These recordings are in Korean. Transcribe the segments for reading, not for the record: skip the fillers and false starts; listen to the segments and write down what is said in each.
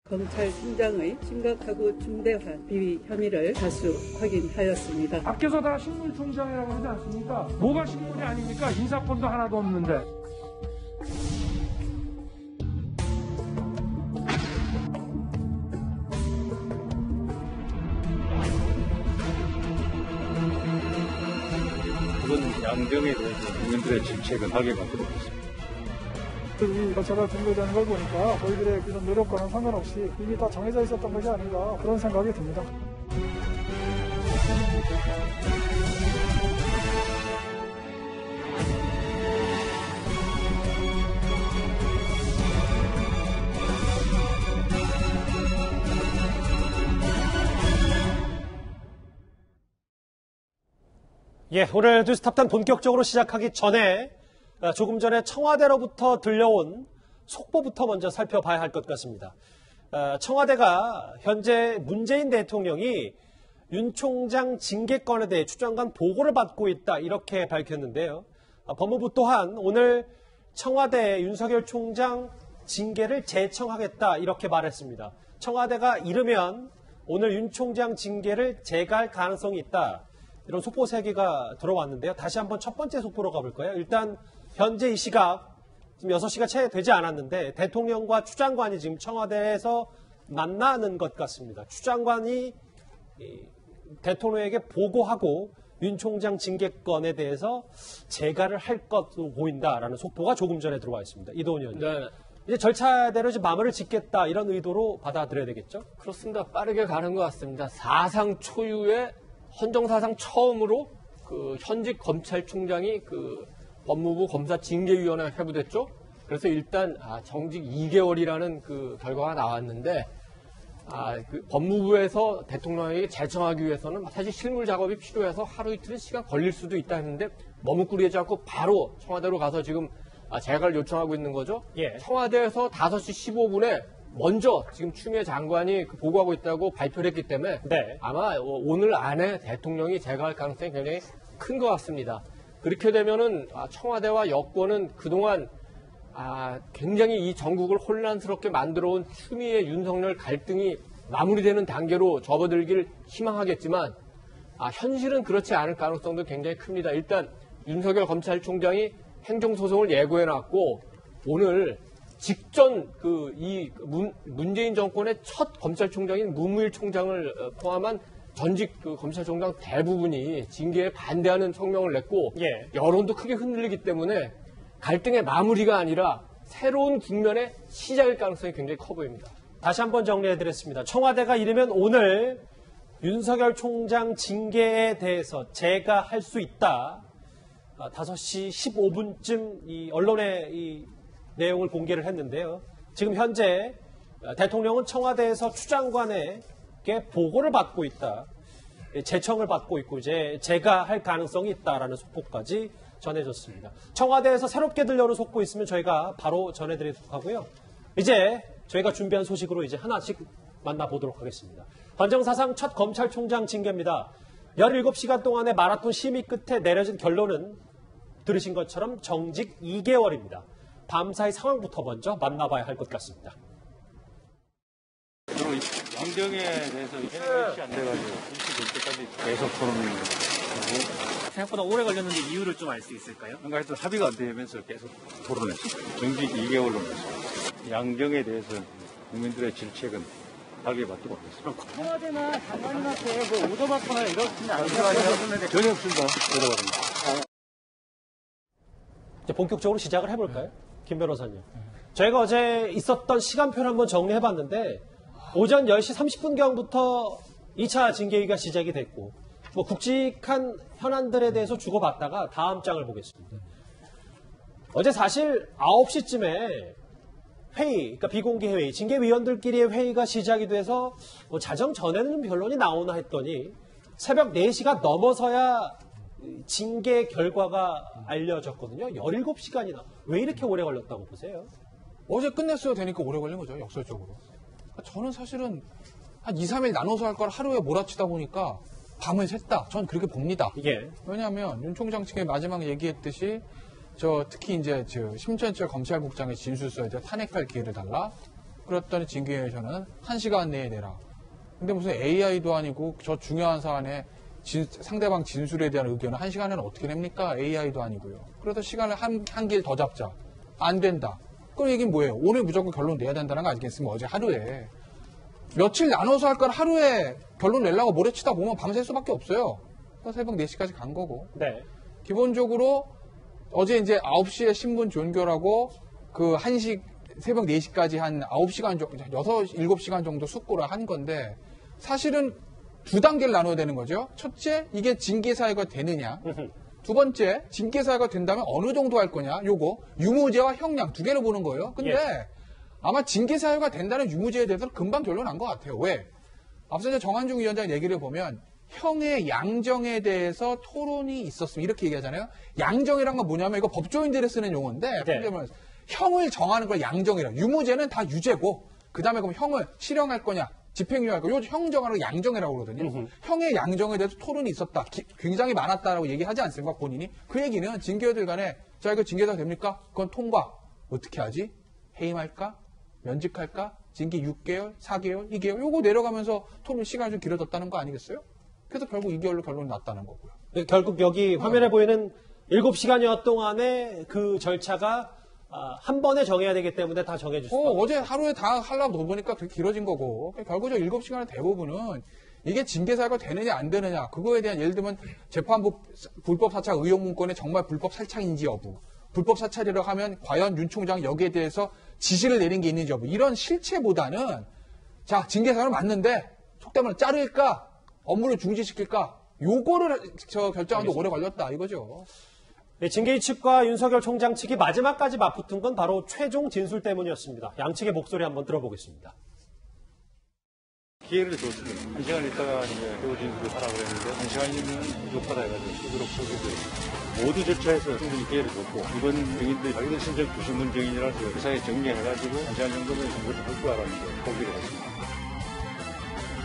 검찰총장의 심각하고 중대한 비위 혐의를 다수 확인하였습니다. 밖에서 다 식물총장이라고 하지 않습니까? 뭐가 식물이 아닙니까? 인사권도 하나도 없는데. 이번 양병에 대해서 국민들의 질책을 하게 만들어 있습니다. 제가 등록되는 걸 보니까 저희들의 그런 노력과는 상관없이 이미 다 정해져 있었던 것이 아닌가 그런 생각이 듭니다. 예, 오늘 뉴스탑단 본격적으로 시작하기 전에 조금 전에 청와대로부터 들려온 속보부터 먼저 살펴봐야 할 것 같습니다. 청와대가 현재 문재인 대통령이 윤 총장 징계건에 대해 추장관 보고를 받고 있다 이렇게 밝혔는데요. 법무부 또한 오늘 청와대 윤석열 총장 징계를 재청하겠다 이렇게 말했습니다. 청와대가 이르면 오늘 윤 총장 징계를 재가할 가능성이 있다. 이런 속보 3개가 들어왔는데요. 다시 한번 첫 번째 속보로 가볼까요? 일단 현재 이 시각 지금 6시가 채 되지 않았는데 대통령과 추 장관이 지금 청와대에서 만나는 것 같습니다. 추 장관이 대통령에게 보고하고 윤 총장 징계건에 대해서 재가를 할 것으로 보인다라는 속보가 조금 전에 들어와 있습니다. 이도훈 의원님. 네. 이제 절차대로 이제 마무리를 짓겠다 이런 의도로 받아들여야 되겠죠? 그렇습니다. 빠르게 가는 것 같습니다. 사상 초유의 헌정사상 처음으로 그 현직 검찰총장이 그 법무부 검사징계위원회에 회부됐죠. 그래서 일단 정직 2개월이라는 그 결과가 나왔는데 그 법무부에서 대통령에게 재청하기 위해서는 사실 실물 작업이 필요해서 하루 이틀은 시간 걸릴 수도 있다 했는데 머뭇거리지 않고 바로 청와대로 가서 지금 재가를 요청하고 있는 거죠. 예. 청와대에서 5시 15분에 먼저 지금 추미애 장관이 보고하고 있다고 발표를 했기 때문에 네. 아마 오늘 안에 대통령이 재가할 가능성이 굉장히 큰 것 같습니다. 그렇게 되면은 청와대와 여권은 그동안 굉장히 이 전국을 혼란스럽게 만들어온 추미애 윤석열 갈등이 마무리되는 단계로 접어들길 희망하겠지만 현실은 그렇지 않을 가능성도 굉장히 큽니다. 일단 윤석열 검찰총장이 행정소송을 예고해놨고 오늘 직전 문재인 정권의 첫 검찰총장인 문무일 총장을 포함한 전직 검찰총장 대부분이 징계에 반대하는 성명을 냈고 예. 여론도 크게 흔들리기 때문에 갈등의 마무리가 아니라 새로운 국면의 시작일 가능성이 굉장히 커 보입니다. 다시 한번 정리해드렸습니다. 청와대가 이르면 오늘 윤석열 총장 징계에 대해서 재가할 수 있다. 5시 15분쯤 이 언론에 이 내용을 공개를 했는데요. 지금 현재 대통령은 청와대에서 추 장관에게 보고를 받고 있다. 재청을 받고 있고 이제 재가할 가능성이 있다라는 속보까지 전해졌습니다. 청와대에서 새롭게 들려오는 속보 있으면 저희가 바로 전해드리도록 하고요. 이제 저희가 준비한 소식으로 이제 하나씩 만나보도록 하겠습니다. 헌정사상 첫 검찰총장 징계입니다. 17시간 동안의 마라톤 심의 끝에 내려진 결론은 들으신 것처럼 정직 2개월입니다. 밤사이 상황부터 먼저 만나봐야 할 것 같습니다. 그리고 양병에 대해서 해결이 안 돼가지고 일시될 때까지 계속 토론을 하고 생각보다 오래 걸렸는데 이유를 좀 알 수 있을까요? 뭔가 하여튼 합의가 안 되면서 계속 토론했습니다. 정직 2개월로 했습니다. 양병에 대해서 국민들의 질책은 하게 받도록 하겠습니다. 청와대나 장관님한테 뭐 오더받거나 이렇지는 않으세요? 전혀 없습니다. 오더받습니다. 이제 본격적으로 시작을 해볼까요? 김 변호사님. 저희가 어제 있었던 시간표를 한번 정리해봤는데 오전 10시 30분경부터 2차 징계위가 시작이 됐고 뭐 굵직한 현안들에 대해서 주고받다가 다음 장을 보겠습니다. 어제 사실 9시쯤에 회의, 그러니까 비공개 회의, 징계위원들끼리의 회의가 시작이 돼서 뭐 자정 전에는 결론이 나오나 했더니 새벽 4시가 넘어서야 징계 결과가 알려졌거든요. 17시간이나. 왜 이렇게 오래 걸렸다고 보세요? 어제 끝냈어야 되니까 오래 걸린 거죠, 역설적으로. 저는 사실은 한 2, 3일 나눠서 할 걸 하루에 몰아치다 보니까 밤을 샜다. 전 그렇게 봅니다. 예. 왜냐하면 윤 총장 측에 마지막 얘기했듯이 특히 이제 심천철 검찰국장의 진술서에 대해 탄핵할 기회를 달라. 그랬더니 징계위원회에서는 1시간 내에 내라. 근데 무슨 AI도 아니고 저 중요한 사안에 상대방 진술에 대한 의견을 1시간에는 어떻게 냅니까? AI도 아니고요. 그래서 시간을 한 길 더 잡자. 안 된다. 그럼 얘기는 뭐예요? 오늘 무조건 결론 내야 된다는 거 아니겠습니까? 어제 하루에. 며칠 나눠서 할 건 하루에 결론 내려고 모래치다 보면 밤샐 수밖에 없어요. 그래서 새벽 4시까지 간 거고. 네. 기본적으로 어제 이제 9시에 신분 종결하고 새벽 4시까지 한 9시간 정도, 7시간 정도 숙고를 한 건데 사실은 두 단계를 나눠야 되는 거죠. 첫째, 이게 징계 사유가 되느냐. 두 번째, 징계 사유가 된다면 어느 정도 할 거냐. 요거 유무죄와 형량 두 개를 보는 거예요. 근데 아마 징계 사유가 된다는 유무죄에 대해서는 금방 결론 난 것 같아요. 왜? 앞서 이제 정한중 위원장 얘기를 보면 형의 양정에 대해서 토론이 있었으면 이렇게 얘기하잖아요. 양정이란 건 뭐냐면 이거 법조인들이 쓰는 용어인데 형을 정하는 걸 양정이라. 유무죄는 다 유죄고 그 다음에 그럼 형을 실형할 거냐 집행유예할 거냐. 요 형 정하는 걸 양정이라고 그러거든요. 형의 양정에 대해서 토론이 있었다. 굉장히 많았다라고 얘기하지 않습니까? 본인이. 그 얘기는 징계위들 간에 자 이거 징계가 됩니까? 그건 통과. 어떻게 하지? 해임할까? 면직할까? 징계 6개월, 4개월, 2개월 요거 내려가면서 토론 시간이 좀 길어졌다는 거 아니겠어요? 그래서 결국 2개월로 결론이 났다는 거고요. 네, 결국 여기 화면에 보이는 7시간여 동안의 그 절차가 한 번에 정해야 되기 때문에 다 정해 주셨어요. 어제 하루에 다 하려고 보니까 되게 길어진 거고. 결국적으로 7시간의 대부분은 이게 징계 사유가 되느냐 안 되느냐 그거에 대한 예를 들면 재판부 불법 사찰 의혹 문건에 정말 불법 사찰인지 여부. 불법 사찰이라고 하면 과연 윤 총장 여기에 대해서 지시를 내린 게 있는지 여부. 이런 실체보다는 자 징계 사유는 맞는데 속되면 자를까 업무를 중지시킬까 요거를 결정하는데 오래 걸렸다 이거죠. 네, 징계위 측과 윤석열 총장 측이 마지막까지 맞붙은 건 바로 최종 진술 때문이었습니다. 양측의 목소리 한번 들어보겠습니다. 기회를 줬습니다. 1시간 있다가 이제 배우 진술을 하라고 했는데 1시간이면 부족하다 해가지고 시도록 소개를 모두 절차에서 충분히 기회를 줬고 이번 증인들이 자기들 신청 주신분 증인이라서 그 사이에 정리해가지고 1시간 정도면 진술을 할 줄 알았는데 포기를 했습니다.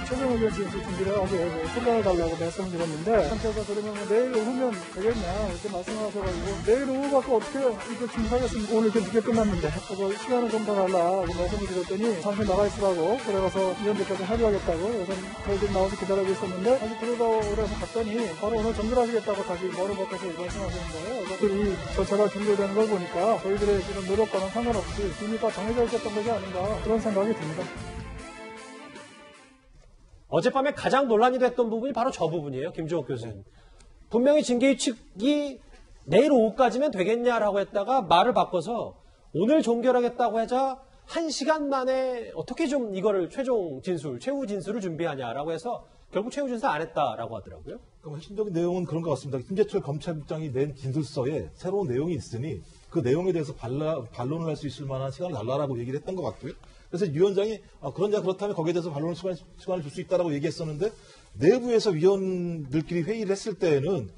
최종 의견 진술 준비를 어제 소개해 달라고 말씀드렸는데 상태가 그러면 내일 오후면 되겠냐 이렇게 말씀하셔가지고 내일 오후 갖고 어떻게 이렇게 준비하겠습니다. 오늘 이렇게 늦게 끝났는데 그래서 시간을 좀 더 달라고 말씀을 드렸더니 잠시 나가 있으라고 그래서 위원들까지 합의하겠다고 그래서 저희들 나와서 기다리고 있었는데 다시 들어오라고 갔더니 바로 오늘 정결하시겠다고 다시 머리 벗겨서 말씀하시는 거예요. 그래서 이 절차가 준비되는 걸 보니까 저희들의 이런 노력과는 상관없이 이미 다 정해져 있었던 것이 아닌가 그런 생각이 듭니다. 어젯밤에 가장 논란이 됐던 부분이 바로 저 부분이에요. 김주옥 교수님. 분명히 징계위 측이 내일 오후까지면 되겠냐라고 했다가 말을 바꿔서 오늘 종결하겠다고 하자 1시간 만에 어떻게 좀 이거를 최종 진술, 최후 진술을 준비하냐라고 해서 결국 최후 진술 안 했다라고 하더라고요. 그럼 핵심적인 내용은 그런 것 같습니다. 심재철 검찰국장이 낸 진술서에 새로운 내용이 있으니 그 내용에 대해서 반론을 할 수 있을 만한 시간을 달라라고 얘기를 했던 것 같고요. 그래서 위원장이 그렇다면 거기에 대해서 반론 시간을 줄 수 있다라고 얘기했었는데 내부에서 위원들끼리 회의를 했을 때에는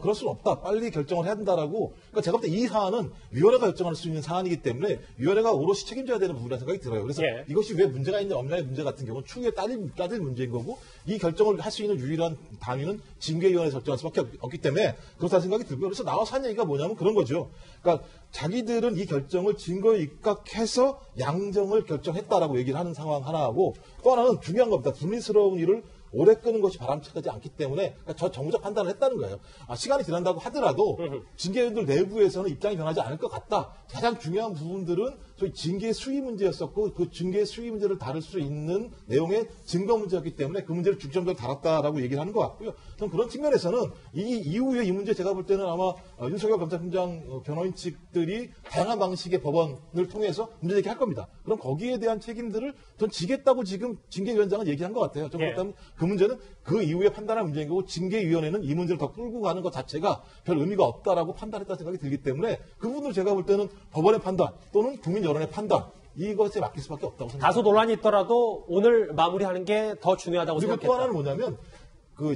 그럴 수는 없다. 빨리 결정을 해야 된다라고. 그러니까 제가 볼 때 이 사안은 위원회가 결정할 수 있는 사안이기 때문에 위원회가 오롯이 책임져야 되는 부분이라는 생각이 들어요. 그래서 이것이 왜 문제가 있냐 없냐의 문제 같은 경우는 추후에 따질 문제인 거고 이 결정을 할 수 있는 유일한 당위는 징계위원회에서 결정할 수밖에 없기 때문에 그렇다는 생각이 들고요. 그래서 나와서 한 얘기가 뭐냐면 그런 거죠. 그러니까 자기들은 이 결정을 증거에 입각해서 양정을 결정했다라고 얘기를 하는 상황 하나하고 또 하나는 중요한 겁니다. 불미스러운 일을 오래 끄는 것이 바람직하지 않기 때문에 그러니까 저 정무적 판단을 했다는 거예요. 시간이 지난다고 하더라도 징계위원들 내부에서는 입장이 변하지 않을 것 같다. 가장 중요한 부분들은 소위 징계 수위 문제였었고 그 징계 수위 문제를 다룰 수 있는 내용의 증거 문제였기 때문에 그 문제를 중점적으로 다뤘다라고 얘기를 하는 것 같고요. 전 그런 측면에서는 이 이후에 이 문제 제가 볼 때는 아마 윤석열 검찰총장 변호인 측들이 다양한 방식의 법원을 통해서 문제 제기할 겁니다. 그럼 거기에 대한 책임들을 전 지겠다고 지금 징계위원장은 얘기한 것 같아요. 좀 그렇다면 그 문제는 그 이후에 판단할 문제인 거고 징계위원회는 이 문제를 더 끌고 가는 것 자체가 별 의미가 없다라고 판단했다는 생각이 들기 때문에 그 부분을 제가 볼 때는 법원의 판단 또는 국민 여론의 판단 이것에 맡길 수밖에 없다고 생각합니다. 다소 논란이 있더라도 오늘 마무리하는 게 더 중요하다고 그리고 생각했다. 또 하나는 뭐냐면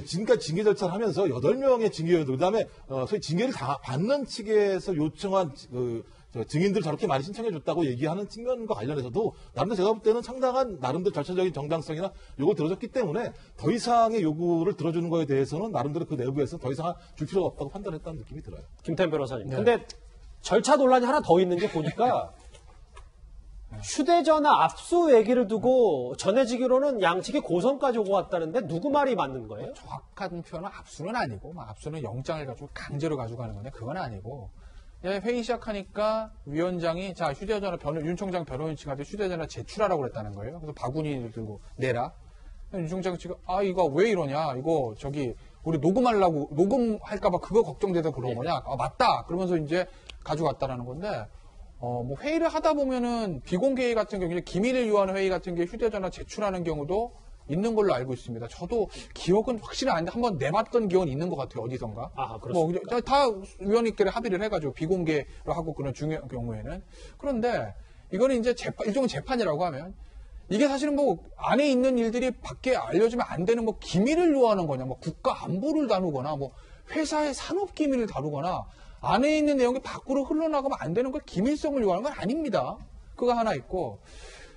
지금까지 징계 절차를 하면서 8명의 징계위원들 그다음에 소위 징계를 받는 측에서 요청한 증인들 저렇게 많이 신청해 줬다고 얘기하는 측면과 관련해서도 나름대로 제가 볼 때는 상당한 나름대로 절차적인 정당성이나 요구를 들어줬기 때문에 더 이상의 요구를 들어주는 거에 대해서는 나름대로 그 내부에서 더 이상 줄 필요가 없다고 판단했다는 느낌이 들어요. 김태현 변호사님. 네. 근데 절차 논란이 하나 더 있는 게 보니까 휴대전화 압수 얘기를 두고 전해지기로는 양측이 고성까지 오고 왔다는데 누구 말이 맞는 거예요? 정확한 표현은 압수는 아니고, 압수는 영장을 가지고 강제로 가져가는 건데 그건 아니고, 회의 시작하니까 위원장이 자 휴대전화 윤 총장 변호인 측한테 휴대전화 제출하라고 그랬다는 거예요. 그래서 바구니 들고 내라. 윤 총장 측은 이거 왜 이러냐? 이거 우리 녹음할까봐 그거 걱정돼서 그런 거냐? 맞다. 그러면서 이제 가져갔다라는 건데. 회의를 하다 보면은 비공개 회의 같은 경우, 기밀을 요하는 회의 같은 경우에 휴대전화 제출하는 경우도 있는 걸로 알고 있습니다. 저도 기억은 확실히 아닌데 한번 내봤던 기억은 있는 것 같아요. 어디선가. 그렇습니까? 다 위원님끼리 합의를 해가지고 비공개로 하고 그런 중요한 경우에는. 그런데 이거는 이제 일종의 재판이라고 하면 이게 사실은 안에 있는 일들이 밖에 알려지면 안 되는 기밀을 요하는 거냐, 국가 안보를 다루거나, 회사의 산업 기밀을 다루거나, 안에 있는 내용이 밖으로 흘러나가면 안 되는 걸 기밀성을 요하는 건 아닙니다. 그거 하나 있고.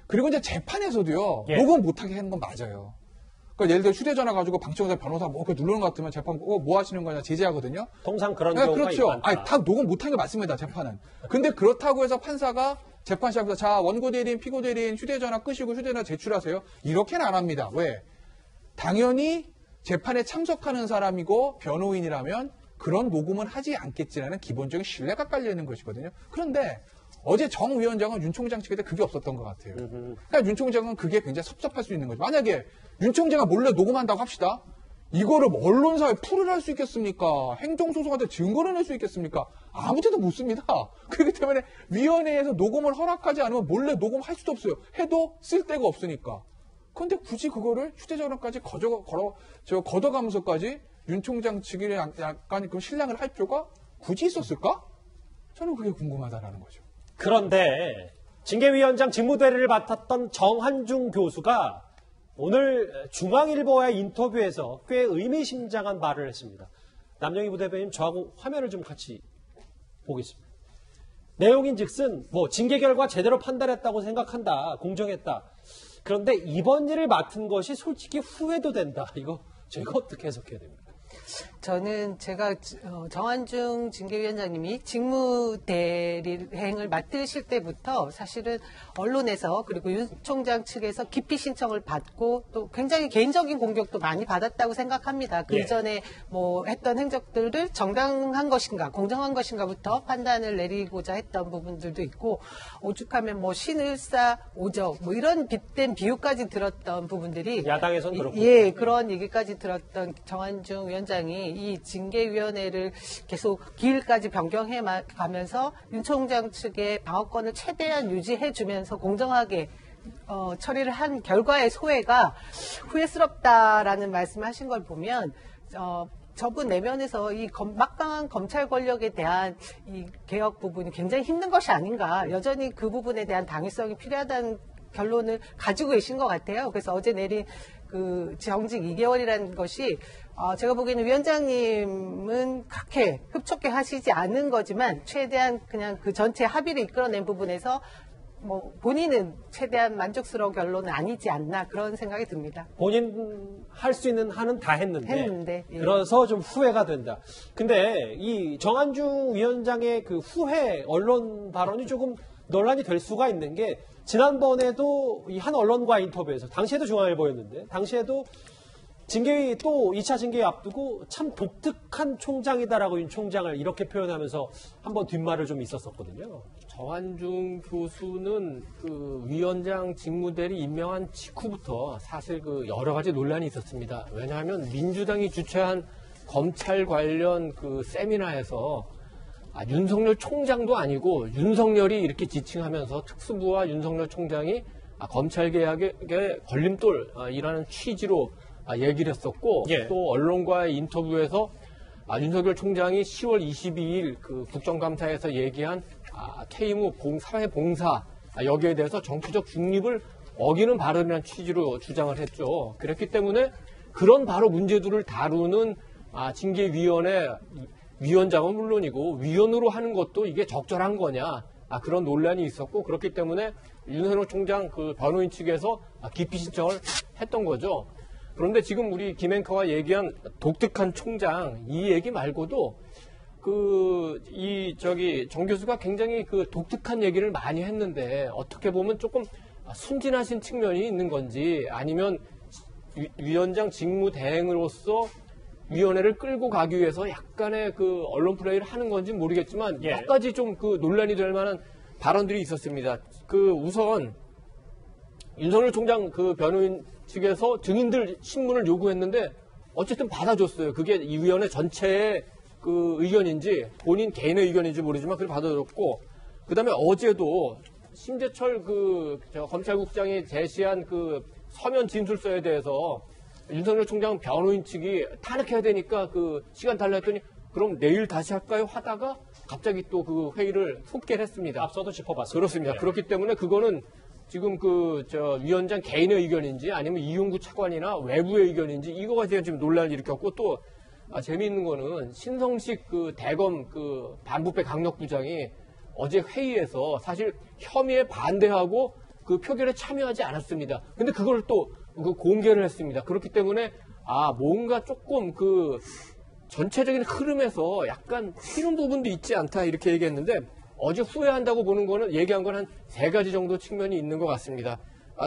그리고 이제 재판에서도요, 녹음 못하게 하는 건 맞아요. 그러니까 예를 들어 휴대전화 가지고 방청사 변호사 이렇게 누르는 것 같으면 재판 뭐 하시는 거냐 제재하거든요. 통상 그런 경우가 그렇죠. 많다. 다 녹음 못한 게 맞습니다. 재판은. 근데 그렇다고 해서 판사가 재판 시작해서 자 원고 대리인 피고 대리인 휴대전화 끄시고 휴대전화 제출하세요. 이렇게는 안 합니다. 왜? 당연히 재판에 참석하는 사람이고 변호인이라면 그런 녹음은 하지 않겠지라는 기본적인 신뢰가 깔려있는 것이거든요. 그런데 어제 정 위원장은 윤 총장 측에 그게 없었던 것 같아요. 그러니까 윤 총장은 그게 굉장히 섭섭할 수 있는 거죠. 만약에 윤 총장이 몰래 녹음한다고 합시다. 이거를 언론사에 풀을 할 수 있겠습니까? 행정소송한테 증거를 낼 수 있겠습니까? 아무 데도 못 씁니다. 그렇기 때문에 위원회에서 녹음을 허락하지 않으면 몰래 녹음할 수도 없어요. 해도 쓸데가 없으니까. 그런데 굳이 그거를 휴대전화까지 걷어가면서까지 윤 총장 측이 약간 그 신랑을 할 필요가 굳이 있었을까? 저는 그게 궁금하다라는 거죠. 그런데 징계위원장 직무대리를 맡았던 정한중 교수가 오늘 중앙일보와의 인터뷰에서 꽤 의미심장한 말을 했습니다. 남영희 부대변인 저하고 화면을 좀 같이 보겠습니다. 내용인즉슨 징계 결과 제대로 판단했다고 생각한다. 공정했다. 그런데 이번 일을 맡은 것이 솔직히 후회도 된다. 이거 저희가 어떻게 해석해야 됩니까? 저는 제가 정한중 징계위원장님이 직무대리행을 맡으실 때부터 사실은 언론에서 그리고 윤 총장 측에서 기피 신청을 받고 또 굉장히 개인적인 공격도 많이 받았다고 생각합니다. 그 이전에 했던 행적들을 정당한 것인가 공정한 것인가부터 판단을 내리고자 했던 부분들도 있고 오죽하면 신을사 오적 이런 빗댄 비유까지 들었던 부분들이 야당에서는 그렇고 그런 얘기까지 들었던 정한중 위원장이 이 징계위원회를 계속 기일까지 변경해 가면서 윤 총장 측의 방어권을 최대한 유지해주면서 공정하게 처리를 한 결과의 소회가 후회스럽다라는 말씀하신 걸 보면 저분 내면에서 이 막강한 검찰 권력에 대한 이 개혁 부분이 굉장히 힘든 것이 아닌가. 여전히 그 부분에 대한 당위성이 필요하다는 결론을 가지고 계신 것 같아요. 그래서 어제 내린 그 정직 2개월이라는 것이 제가 보기에는 위원장님은 그렇게 흡족해 하시지 않은 거지만 최대한 그냥 그 전체 합의를 이끌어낸 부분에서 본인은 최대한 만족스러운 결론은 아니지 않나 그런 생각이 듭니다. 본인 할 수 있는 한은 다 했는데 예. 그래서 좀 후회가 된다. 근데 이 정한중 위원장의 그 후회 언론 발언이 조금 논란이 될 수가 있는 게 지난번에도 이 한 언론과 인터뷰에서 당시에도 중앙일보였는데 당시에도 징계위 또 2차 징계위 앞두고 참 독특한 총장이다라고 윤 총장을 이렇게 표현하면서 한번 뒷말을 좀 있었었거든요. 정한중 교수는 그 위원장 직무대리 임명한 직후부터 사실 그 여러 가지 논란이 있었습니다. 왜냐하면 민주당이 주최한 검찰 관련 그 세미나에서 윤석열 총장도 아니고 윤석열이 이렇게 지칭하면서 특수부와 윤석열 총장이 검찰 개혁의 걸림돌이라는 취지로 얘기를 했었고 또 언론과의 인터뷰에서 윤석열 총장이 10월 22일 그 국정감사에서 얘기한 퇴임 후 사회 봉사 여기에 대해서 정치적 중립을 어기는 발언이라는 취지로 주장을 했죠. 그렇기 때문에 그런 바로 문제들을 다루는 징계위원회 위원장은 물론이고 위원으로 하는 것도 이게 적절한 거냐 그런 논란이 있었고 그렇기 때문에 윤석열 총장 그 변호인 측에서 기피 신청을 했던 거죠. 그런데 지금 우리 김 앵커가 얘기한 독특한 총장 이 얘기 말고도 정 교수가 굉장히 그 독특한 얘기를 많이 했는데 어떻게 보면 조금 순진하신 측면이 있는 건지 아니면 위원장 직무 대행으로서 위원회를 끌고 가기 위해서 약간의 그 언론 플레이를 하는 건지 모르겠지만 몇 가지 좀 그 논란이 될 만한 발언들이 있었습니다. 우선 윤석열 총장 그 변호인 측에서 증인들 신문을 요구했는데 어쨌든 받아줬어요. 그게 이 위원회 전체의 그 의견인지 본인 개인의 의견인지 모르지만 그걸 받아줬고 그다음에 어제도 심재철 검찰국장이 제시한 그 서면 진술서에 대해서 윤석열 총장 변호인 측이 탄핵해야 되니까 그 시간 달라 했더니 그럼 내일 다시 할까요? 하다가 갑자기 또 그 회의를 속개를 했습니다. 앞서도 짚어봤습니다. 그렇습니다. 그렇기 때문에 그거는 지금 위원장 개인의 의견인지 아니면 이용구 차관이나 외부의 의견인지 이거가 지금 논란을 일으켰고 또 재미있는 거는 신성식 대검 반부패 강력부장이 어제 회의에서 사실 혐의에 반대하고 그 표결에 참여하지 않았습니다. 근데 그걸 또 공개를 했습니다. 그렇기 때문에 뭔가 조금 전체적인 흐름에서 약간 튀는 부분도 있지 않다 이렇게 얘기했는데 어제 후회한다고 보는 거는 얘기한 건 한 3가지 정도 측면이 있는 것 같습니다.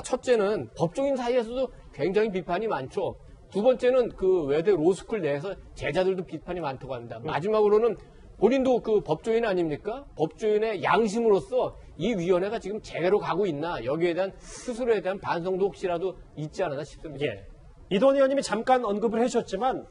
첫째는 법조인 사이에서도 굉장히 비판이 많죠. 두 번째는 외대 로스쿨 내에서 제자들도 비판이 많다고 합니다. 마지막으로는 본인도 법조인 아닙니까? 법조인의 양심으로서 이 위원회가 지금 제대로 가고 있나 여기에 대한 스스로에 대한 반성도 혹시라도 있지 않았나 싶습니다. 이동원 의원님이 잠깐 언급을 해주셨지만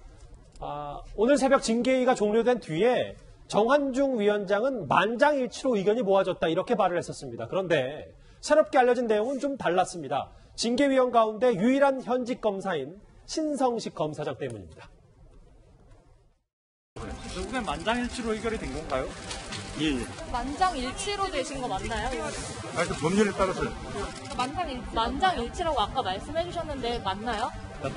오늘 새벽 징계위가 종료된 뒤에 정한중 위원장은 만장일치로 의견이 모아졌다 이렇게 말을 했었습니다. 그런데 새롭게 알려진 내용은 좀 달랐습니다. 징계위원 가운데 유일한 현직 검사인 신성식 검사장 때문입니다. 결국엔 만장일치로 의결이 된 건가요? 예. 만장일치로 되신 거 맞나요? 그 법률에 따라서 만장일치라고 아까 말씀해 주셨는데 맞나요?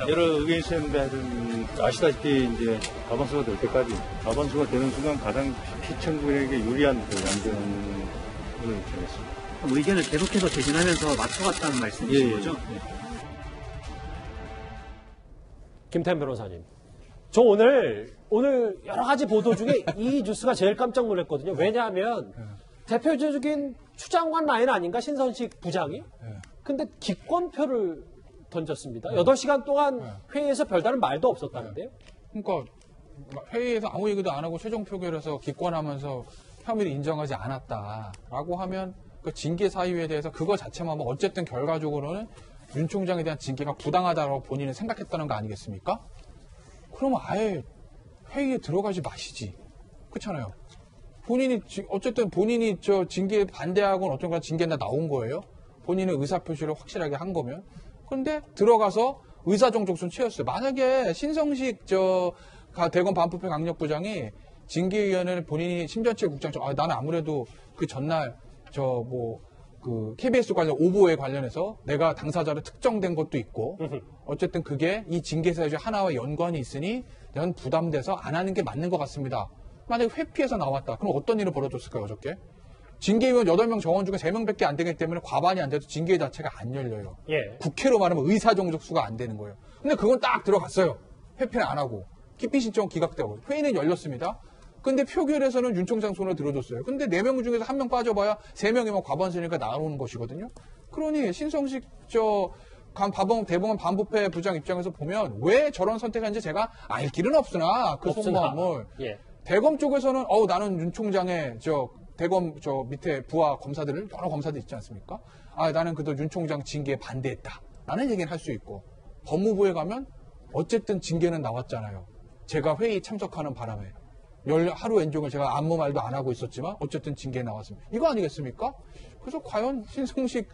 여러 의견이 있었는데 하여튼 아시다시피 이제 과반수가 될 때까지 과반수가 되는 순간 가장 피청구인에게 유리한 양정을 정했습니다. 의견을 계속해서 개진하면서 맞춰갔다는 말씀이신 거죠? 김태현 변호사님. 저 오늘 여러 가지 보도 중에 이 뉴스가 제일 깜짝 놀랐거든요. 왜냐하면 대표적인 추장관 라인 아닌가 신선식 부장이? 근데 기권표를 던졌습니다. 8시간 동안 회의에서 별다른 말도 없었다는데요. 그러니까 회의에서 아무 얘기도 안 하고 최종 표결에서 기권하면서 혐의를 인정하지 않았다라고 하면 그 징계 사유에 대해서 그거 자체만 하면 어쨌든 결과적으로는 윤 총장에 대한 징계가 부당하다고 본인은 생각했다는 거 아니겠습니까? 그러면 아예 회의에 들어가지 마시지. 그렇잖아요. 어쨌든 본인이 징계에 반대하고는 어떤 징계나 나온 거예요. 본인의 의사표시를 확실하게 한 거면. 그런데 들어가서 의사정족순 채웠어요. 만약에 신성식 대검 반부패 강력부장이 징계위원회를 본인이 심전치 국장 나는 아무래도 그 전날 KBS 관련 오보에 관련해서 내가 당사자로 특정된 것도 있고 어쨌든 그게 이 징계 사유 중 하나와 연관이 있으니 난 부담돼서 안 하는 게 맞는 것 같습니다. 만약에 회피해서 나왔다. 그럼 어떤 일이 벌어졌을까요, 어저께? 징계위원 8명 정원 중에 3명밖에 안 되기 때문에 과반이 안 돼도 징계 자체가 안 열려요. 국회로 말하면 의사정족수가 안 되는 거예요. 근데 그건 딱 들어갔어요. 회피는 안 하고. 기피 신청 기각되고. 회의는 열렸습니다. 근데 표결에서는 윤 총장 손을 들어줬어요. 근데 4명 중에서 1명 빠져봐야 3명이면 과반수니까 나오는 것이거든요. 그러니 신성식 대법원 반부패 부장 입장에서 보면 왜 저런 선택한지 제가 알 길은 없으나 그 속마음을 대검 쪽에서는 나는 윤 총장의 대검 밑에 부하 검사들 여러 검사들 있지 않습니까? 나는 그래도 윤 총장 징계에 반대했다. 라는 얘기는 할 수 있고 법무부에 가면 어쨌든 징계는 나왔잖아요. 제가 회의 참석하는 바람에 하루 연종을 제가 아무 말도 안 하고 있었지만 어쨌든 징계에 나왔습니다. 이거 아니겠습니까? 그래서 과연 신성식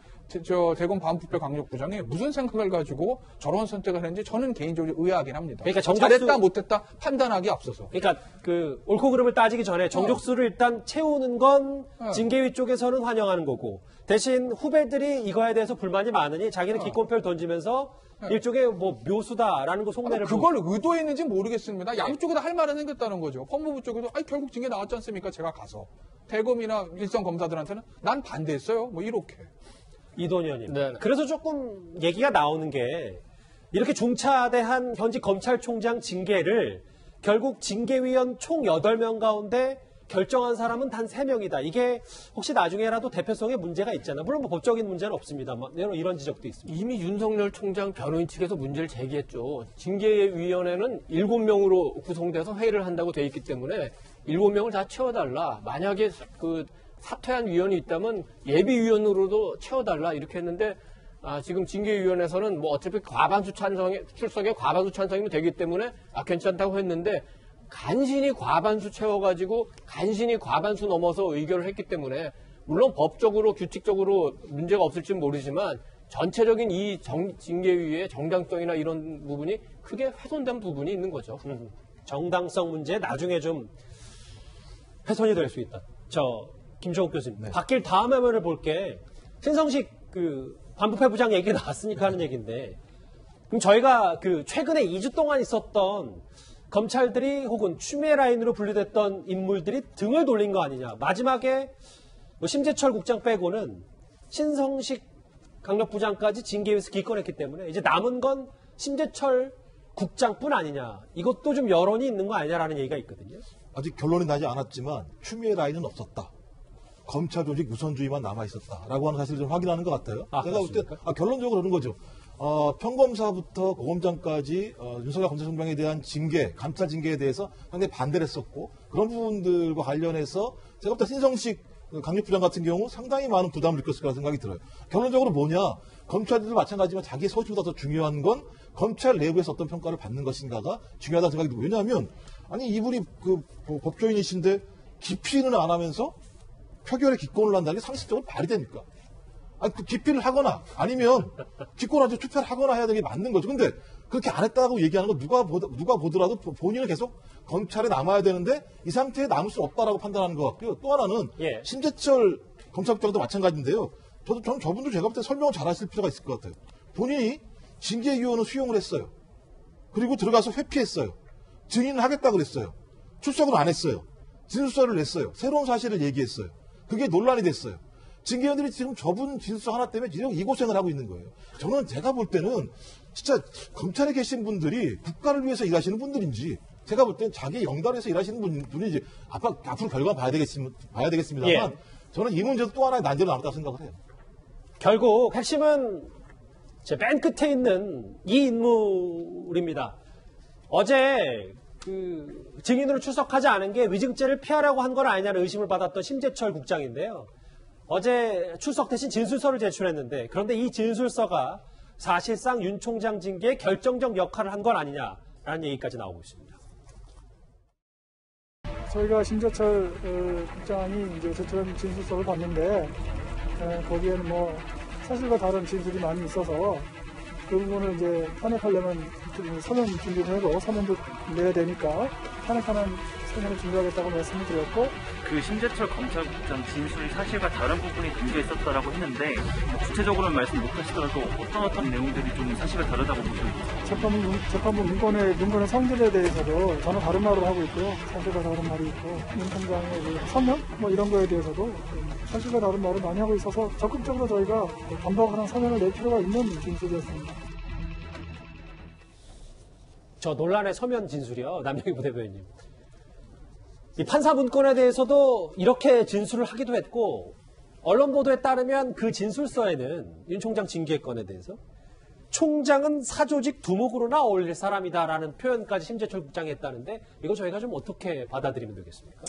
대검 반부패 강력부장이 무슨 생각을 가지고 저런 선택을 했는지 저는 개인적으로 의아하긴 합니다. 그러니까 잘했다 못했다 판단하기 앞서서. 그러니까 그 옳고 그름을 따지기 전에 정족수를 일단 채우는 건 징계위 쪽에서는 환영하는 거고 대신 후배들이 이거에 대해서 불만이 많으니 자기는 기권표를 던지면서 일종의 뭐 묘수다라는 거 속내를 그걸 의도했는지 모르겠습니다. 양쪽에 다 할 말은 생겼다는 거죠. 법무부 쪽에도 결국 징계 나왔지 않습니까? 제가 가서 대검이나 일선 검사들한테는 난 반대했어요. 뭐 이렇게. 이도현 의원님. 네. 그래서 조금 얘기가 나오는 게 이렇게 중차대한 현직 검찰총장 징계를 결국 징계위원 총 8명 가운데 결정한 사람은 단 3명이다. 이게 혹시 나중에라도 대표성에 문제가 있잖아. 물론 뭐 법적인 문제는 없습니다만 이런 지적도 있습니다. 이미 윤석열 총장 변호인 측에서 문제를 제기했죠. 징계위원회는 7명으로 구성돼서 회의를 한다고 돼 있기 때문에 7명을 다 채워달라. 만약에 그 사퇴한 위원이 있다면 예비위원으로도 채워달라 이렇게 했는데 지금 징계위원회에서는 뭐 어차피 과반수 출석에 과반수 찬성이면 되기 때문에 괜찮다고 했는데 간신히 과반수 채워가지고 간신히 과반수 넘어서 의결을 했기 때문에 물론 법적으로 규칙적으로 문제가 없을지는 모르지만 전체적인 이 징계위의 정당성이나 이런 부분이 크게 훼손된 부분이 있는 거죠. 정당성 문제 나중에 좀 훼손이 될 수 있다. 김종욱 교수님. 네. 바뀔 다음 화면을 볼게. 신성식 그 반부패 부장 얘기 나왔으니까 하는 얘기인데 그럼 저희가 그 최근에 2주 동안 있었던 검찰들이 혹은 추미애 라인으로 분류됐던 인물들이 등을 돌린 거 아니냐. 마지막에 뭐 심재철 국장 빼고는 신성식 강력부장까지 징계위에서 기권했기 때문에 이제 남은 건 심재철 국장뿐 아니냐. 이것도 좀 여론이 있는 거 아니냐라는 얘기가 있거든요. 아직 결론이 나지 않았지만 추미애 라인은 없었다. 검찰 조직 우선주의만 남아있었다라고 하는 사실을 좀 확인하는 것 같아요. 제가 볼 때 결론적으로 그런 거죠. 평검사부터 고검장까지 윤석열 검찰총장에 대한 징계, 감찰 징계에 대해서 상당히 반대를 했었고 그런 부분들과 관련해서 제가 볼 때 신성식 강력부장 같은 경우 상당히 많은 부담을 느꼈을 거라 생각이 들어요. 결론적으로 뭐냐? 검찰들도 마찬가지지만 자기의 소신보다 더 중요한 건 검찰 내부에서 어떤 평가를 받는 것인가가 중요하다는 생각이 들고 왜냐하면 아니 이분이 그 법조인이신데 기피는 안 하면서 표결에 기권을 한다는 게 상식적으로 말이 됩니까? 아니, 그 기피를 하거나 아니면 기권하지 투표를 하거나 해야 되는 게 맞는 거죠. 근데 그렇게 안 했다고 얘기하는 거 누가 보더라도 본인은 계속 검찰에 남아야 되는데 이 상태에 남을 수 없다라고 판단하는 것 같고요. 또 하나는 심재철 검찰국장도 마찬가지인데요. 저는 저분도 제가 볼 때 설명을 잘 하실 필요가 있을 것 같아요. 본인이 징계위원을 수용을 했어요. 그리고 들어가서 회피했어요. 증인을 하겠다고 그랬어요. 출석은 안 했어요. 진술서를 냈어요. 새로운 사실을 얘기했어요. 그게 논란이 됐어요. 징계위원들이 지금 저분 진술서 하나 때문에 지금 이 고생을 하고 있는 거예요. 저는 제가 볼 때는 진짜 검찰에 계신 분들이 국가를 위해서 일하시는 분들인지 제가 볼 때는 자기 영달에서 일하시는 분인지 앞으로 결과 봐야 되겠습니다만 저는 이 문제도 또 하나의 난제로 남았다고 생각을 해요. 결국 핵심은 제 맨 끝에 있는 이 인물입니다. 어제 그 증인으로 출석하지 않은 게 위증죄를 피하려고 한 건 아니냐는 의심을 받았던 심재철 국장인데요. 어제 출석 대신 진술서를 제출했는데 그런데 이 진술서가 사실상 윤 총장 징계에 결정적 역할을 한 건 아니냐라는 얘기까지 나오고 있습니다. 저희가 심재철 국장이 이제 제출한 진술서를 봤는데 거기에는 뭐 사실과 다른 진술이 많이 있어서 그 부분을 이제 탄핵하려면 서면 준비를 해도 서면도 내야 되니까 탄핵하는 서면을 준비하겠다고 말씀을 드렸고 그 심재철 검찰국장 진술이 사실과 다른 부분이 담겨 있었다라고 했는데 구체적으로는 말씀 못하시더라도 어떤 내용들이 좀 사실과 다르다고 보십니까? 재판부 문건의 성질에 대해서도 저는 다른 말을 하고 있고요. 사실과 다른 말이 있고 윤 총장의 서면 뭐 이런 거에 대해서도 사실과 다른 말을 많이 하고 있어서 적극적으로 저희가 반박하는 서면을 낼 필요가 있는 진술이었습니다. 저 논란의 서면 진술이요. 남영희 부대변인님. 이 판사 문건에 대해서도 이렇게 진술을 하기도 했고 언론 보도에 따르면 그 진술서에는 윤 총장 징계 건에 대해서 총장은 사조직 두목으로나 어울릴 사람이다라는 표현까지 심재철 국장이 했다는데 이거 저희가 좀 어떻게 받아들이면 되겠습니까?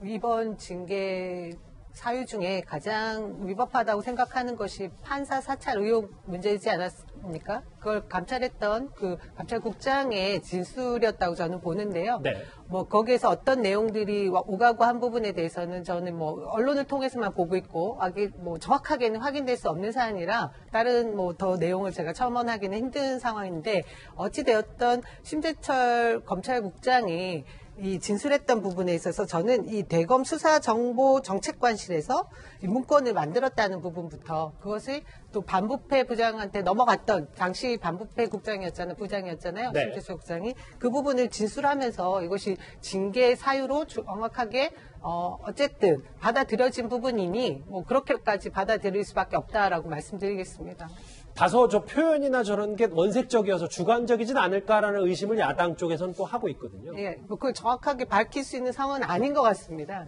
이번 징계 사유 중에 가장 위법하다고 생각하는 것이 판사 사찰 의혹 문제이지 않았습니까? 그걸 감찰했던 그 감찰국장의 진술이었다고 저는 보는데요. 네. 뭐 거기에서 어떤 내용들이 오가고 한 부분에 대해서는 저는 뭐 언론을 통해서만 보고 있고 아직 뭐 정확하게는 확인될 수 없는 사안이라 다른 뭐 더 내용을 제가 첨언하기는 힘든 상황인데 어찌 되었던 심재철 검찰국장이 이 진술했던 부분에 있어서 저는 이 대검 수사정보정책관실에서 이 문건을 만들었다는 부분부터 그것을 또 반부패 부장한테 넘어갔던 당시 반부패 부장이었잖아요. 네. 심재철 국장이 그 부분을 진술하면서 이것이 징계 사유로 정확하게 어쨌든 받아들여진 부분이니 뭐 그렇게까지 받아들일 수밖에 없다라고 말씀드리겠습니다. 다소 저 표현이나 저런 게 원색적이어서 주관적이진 않을까라는 의심을 야당 쪽에서는 또 하고 있거든요. 예, 뭐 그걸 정확하게 밝힐 수 있는 상황은 아닌 것 같습니다.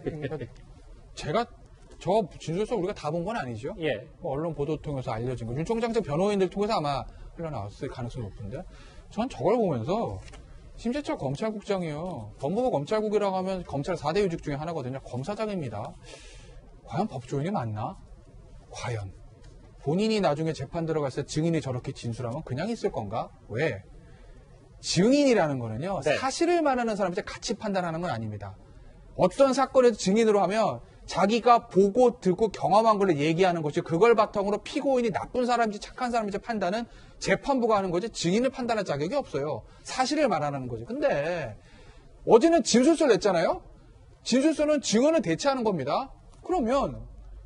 제가 저 진술서 우리가 다 본 건 아니죠. 예. 뭐 언론 보도 통해서 알려진 거. 윤 총장 측 변호인들 통해서 아마 흘러나왔을 가능성이 높은데 전 저걸 보면서 심재철 검찰국장이요. 법무부 검찰국이라고 하면 검찰 4대 요직 중에 하나거든요. 검사장입니다. 과연 법조인이 맞나? 과연. 본인이 나중에 재판 들어갔을 때 증인이 저렇게 진술하면 그냥 있을 건가? 왜? 증인이라는 거는요. 네. 사실을 말하는 사람한테 같이 판단하는 건 아닙니다. 어떤 사건에서 증인으로 하면 자기가 보고 듣고 경험한 걸 얘기하는 것이 그걸 바탕으로 피고인이 나쁜 사람인지 착한 사람인지 판단은 재판부가 하는 거지 증인을 판단할 자격이 없어요. 사실을 말하는 거지. 근데 어제는 진술서를 냈잖아요. 진술서는 증언을 대체하는 겁니다. 그러면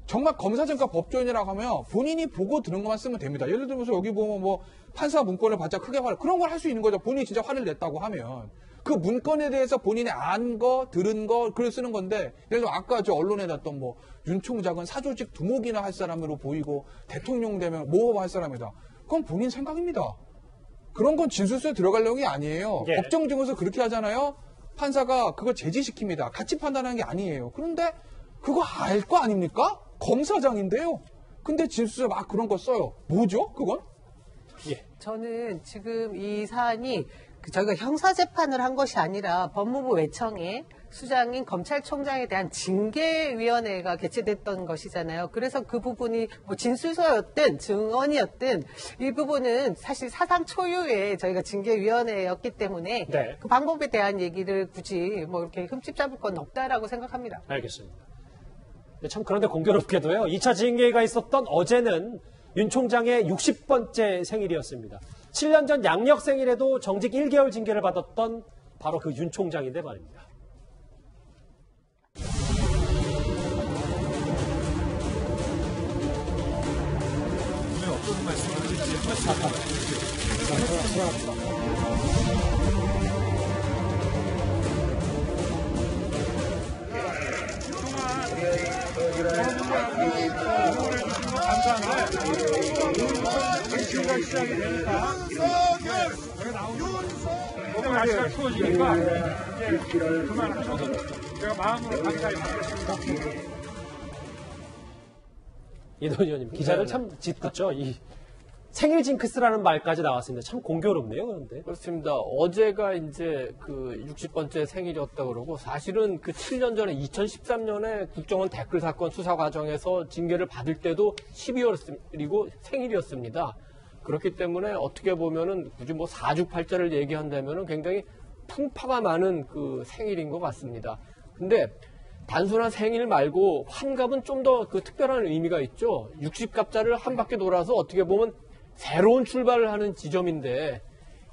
정말 검사장과 법조인이라고 하면 본인이 보고 들은 것만 쓰면 됩니다. 예를 들면서 여기 보면 뭐 판사 문건을 받자 크게 그런 걸 할 수 있는 거죠. 본인이 진짜 화를 냈다고 하면. 그 문건에 대해서 본인이 안 거, 들은 거, 글을 쓰는 건데, 예를 들어 아까 저 언론에 났던 뭐, 윤 총장은 사조직 두목이나 할 사람으로 보이고, 대통령 되면 뭐 할 사람이다. 그건 본인 생각입니다. 그런 건 진술서에 들어갈 내용이 아니에요. 예. 법정 증언서 그렇게 하잖아요. 판사가 그거 제지시킵니다. 같이 판단하는 게 아니에요. 그런데 그거 알 거 아닙니까? 검사장인데요. 근데 진술서 막 그런 거 써요. 뭐죠? 그건? 예. 저는 지금 이 사안이 저희가 형사재판을 한 것이 아니라 법무부 외청에 수장인 검찰총장에 대한 징계위원회가 개최됐던 것이잖아요. 그래서 그 부분이 뭐 진술서였든 증언이었든 이 부분은 사실 사상 초유의 저희가 징계위원회였기 때문에 네. 그 방법에 대한 얘기를 굳이 뭐 이렇게 흠집 잡을 건 없다라고 생각합니다. 알겠습니다. 참 그런데 공교롭게도요. 2차 징계가 있었던 어제는 윤 총장의 60번째 생일이었습니다. 7년 전 양력 생일에도 정직 1개월 징계를 받았던 바로 그 윤 총장인데 말입니다. 어떤 말씀을 하실지 정치가 시작이 되니까 너무 날씨가 추워지니까 이제 그만하셔도 제가 마음으로 감사히 받겠습니다. 이동희 의원님 기자를 참 짓궂죠. 이 생일 징크스라는 말까지 나왔습니다. 참 공교롭네요. 그런데 그렇습니다. 어제가 이제 그 60번째 생일이었다 그러고 사실은 그 7년 전에 2013년에 국정원 댓글 사건 수사 과정에서 징계를 받을 때도 12월이고 생일이었습니다. 그렇기 때문에 어떻게 보면은 굳이 뭐 사주팔자를 얘기한다면은 굉장히 풍파가 많은 그 생일인 것 같습니다. 근데 단순한 생일 말고 환갑은 좀 더 그 특별한 의미가 있죠. 60갑자를 한 바퀴 돌아서 어떻게 보면 새로운 출발을 하는 지점인데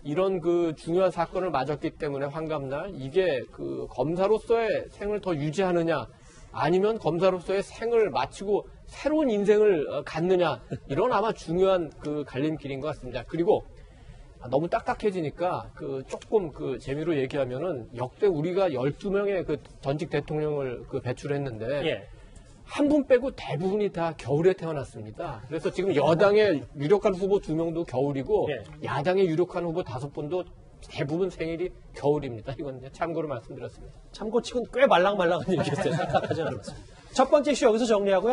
이런 그 중요한 사건을 맞았기 때문에 환갑날 이게 그 검사로서의 생을 더 유지하느냐 아니면 검사로서의 생을 마치고 새로운 인생을 갖느냐 이런 아마 중요한 그 갈림길인 것 같습니다. 그리고 너무 딱딱해지니까 그 조금 그 재미로 얘기하면은 역대 우리가 12명의 그 전직 대통령을 그 배출했는데 예. 한 분 빼고 대부분이 다 겨울에 태어났습니다. 그래서 지금 여당의 유력한 후보 2명도 겨울이고 예. 야당의 유력한 후보 5분도 대부분 생일이 겨울입니다. 이건 이제 참고로 말씀드렸습니다. 참고치곤 꽤 말랑말랑한 얘기였어요. 딱딱하지 않았습니다. 첫 번째 이슈 여기서 정리하고요.